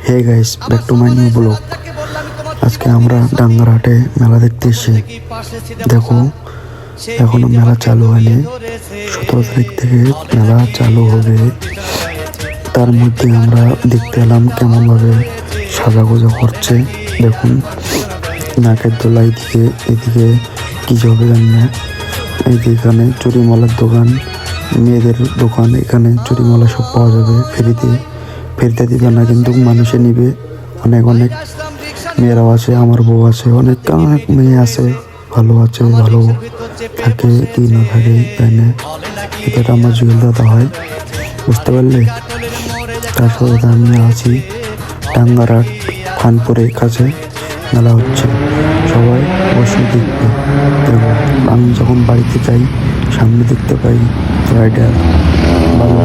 Hey guys, back to my new blog. আজকে আমরা ডাঙ্গারহাটে মেলা দেখতে এসেছি। দেখো, এখনো মেলা চালু হয়নি। 17 তারিখ থেকে মেলা চালু হবে। তার মধ্যে আমরা দেখতে এলাম কেমনভাবে সাজাগোজা করছে। দেখুন, নাকের দোলাই দিয়ে এদিকে কি হবে জানি না। এখানে চুরিমালার দোকান, মেয়েদের দোকান। এখানে চুরিমালা সব পাওয়া যাবে ফ্রিতে দিবে না, কিন্তু মানুষে নিবে। অনেক মেয়েরাও আছে, আমার বউ আছে, অনেক মেয়ে আছে, ভালো আছে, ভালো থাকে কি না থাকে এখানে। এটা আমার জুয়েল দাদা হয়, বুঝতে পারলে। তার সাথে আমি আছি ডাঙ্গারহাট খানপুরের কাছে মেলা হচ্ছে। সবাই অবশ্যই দেখবে। আমি যখন বাড়িতে যাই সামনে দেখতে পাই রাইডার বাবু।